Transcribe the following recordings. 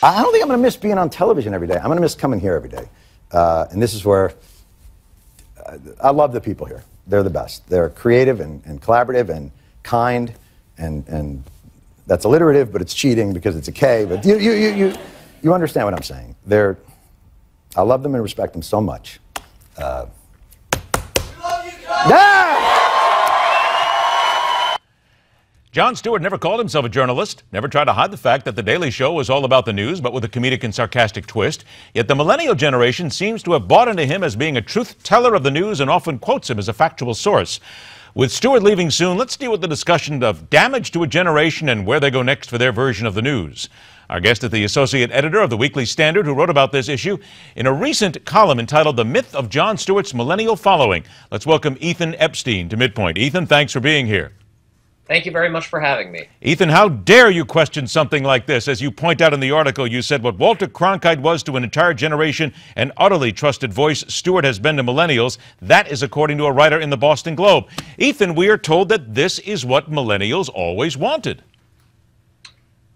I don't think I'm going to miss being on television every day. I'm going to miss coming here every day. And this is where I love the people here. They're the best. They're creative and collaborative and kind, and that's alliterative, but it's cheating because it's a K. But you understand what I'm saying. I love them and respect them so much. We love you guys. Yeah! Jon Stewart never called himself a journalist, never tried to hide the fact that The Daily Show was all about the news, but with a comedic and sarcastic twist. Yet the millennial generation seems to have bought into him as being a truth teller of the news and often quotes him as a factual source. With Stewart leaving soon, let's deal with the discussion of damage to a generation and where they go next for their version of the news. Our guest is the associate editor of the Weekly Standard, who wrote about this issue in a recent column entitled The Myth of Jon Stewart's Millennial Following. Let's welcome Ethan Epstein to MidPoint. Ethan, thanks for being here. Thank you very much for having me. Ethan, how dare you question something like this? As you point out in the article, you said what Walter Cronkite was to an entire generation, an utterly trusted voice, Stewart has been to millennials. That is according to a writer in the Boston Globe. Ethan, we are told that this is what millennials always wanted.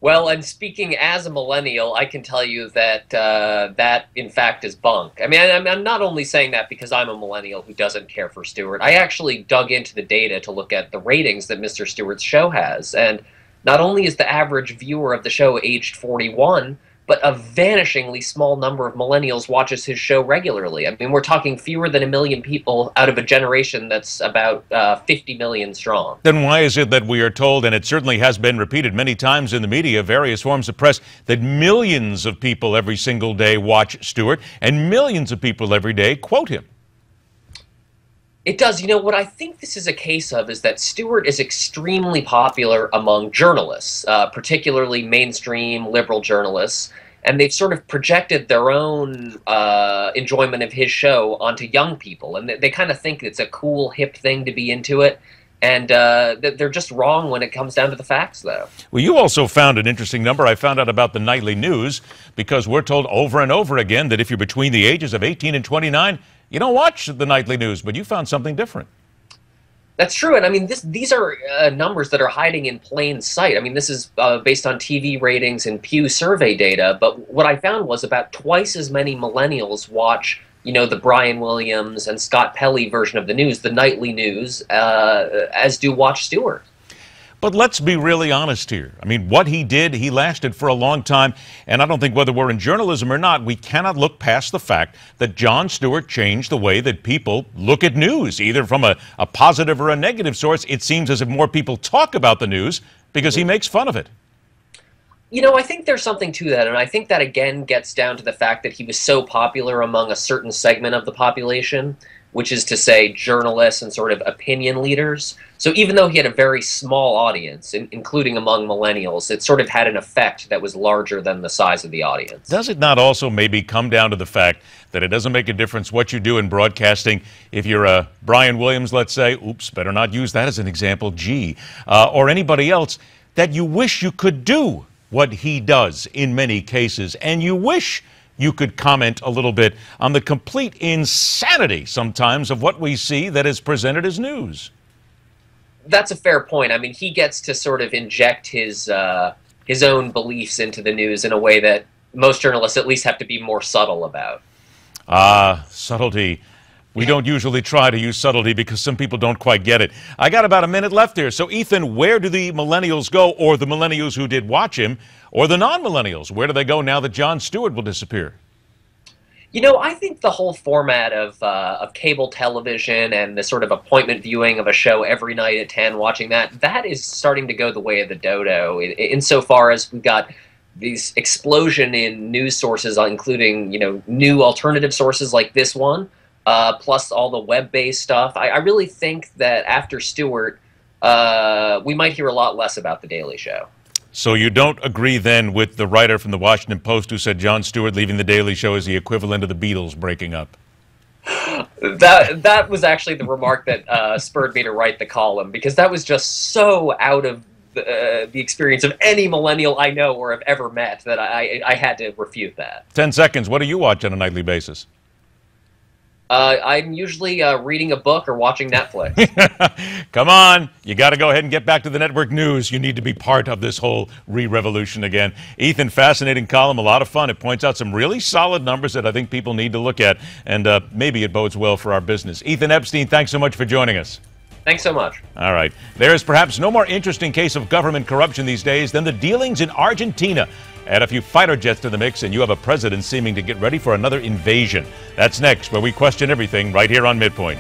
Well, and speaking as a millennial, I can tell you that that, in fact, is bunk. I mean, I'm not only saying that because I'm a millennial who doesn't care for Stewart. I actually dug into the data to look at the ratings that Mr. Stewart's show has. And not only is the average viewer of the show aged 41, but a vanishingly small number of millennials watches his show regularly. I mean, we're talking fewer than 1 million people out of a generation that's about 50 million strong. Then why is it that we are told, and it certainly has been repeated many times in the media, various forms of press, that millions of people every single day watch Stewart and millions of people every day quote him? It does. You know, what I think this is a case of is that Stewart is extremely popular among journalists, particularly mainstream liberal journalists, and they've sort of projected their own enjoyment of his show onto young people, and they kind of think it's a cool, hip thing to be into it. And they're just wrong when it comes down to the facts, though. Well, you also found an interesting number. I found out about the nightly news because we're told over and over again that if you're between the ages of 18 and 29, you don't watch the nightly news, but you found something different. That's true, and I mean, these are numbers that are hiding in plain sight. I mean, this is based on TV ratings and Pew survey data, but what I found was about twice as many millennials watch, you know, the Brian Williams and Scott Pelley version of the news, the nightly news, as do watch Stewart. But let's be really honest here. I mean, what he did, he lasted for a long time, and I don't think whether we're in journalism or not, we cannot look past the fact that Jon Stewart changed the way that people look at news, either from a positive or a negative source. It seems as if more people talk about the news because he makes fun of it. You know, I think there's something to that, and I think that, again, gets down to the fact that he was so popular among a certain segment of the population, which is to say journalists and sort of opinion leaders. So even though he had a very small audience, including among millennials, it sort of had an effect that was larger than the size of the audience. Does it not also maybe come down to the fact that it doesn't make a difference what you do in broadcasting? If you're a Brian Williams, let's say, oops, better not use that as an example, or anybody else, that you wish you could do what he does in many cases, and you wish you could comment a little bit on the complete insanity sometimes of what we see that is presented as news. That's a fair point. I mean, he gets to sort of inject his own beliefs into the news in a way that most journalists at least have to be more subtle about. Subtlety. We don't usually try to use subtlety because some people don't quite get it. I got about a minute left here. So, Ethan, where do the millennials go, or the millennials who did watch him, or the non-millennials? Where do they go now that Jon Stewart will disappear? You know, I think the whole format of cable television and the sort of appointment viewing of a show every night at 10, watching that is starting to go the way of the dodo, insofar as we've got these explosion in news sources, including, you know, new alternative sources like this one, plus all the web-based stuff. I really think that after Stewart, we might hear a lot less about The Daily Show. So you don't agree then with the writer from the Washington Post who said Jon Stewart leaving The Daily Show is the equivalent of the Beatles breaking up? That was actually the remark that spurred me to write the column, because that was just so out of the experience of any millennial I know or have ever met that I had to refute that. 10 seconds. What do you watch on a nightly basis? I'm usually reading a book or watching Netflix. Come on. You got to go ahead and get back to the network news. You need to be part of this whole re-revolution again. Ethan, fascinating column, a lot of fun. It points out some really solid numbers that I think people need to look at, and maybe it bodes well for our business. Ethan Epstein, thanks so much for joining us. Thanks so much. All right. There is perhaps no more interesting case of government corruption these days than the dealings in Argentina. Add a few fighter jets to the mix, and you have a president seeming to get ready for another invasion. That's next, where we question everything right here on MidPoint.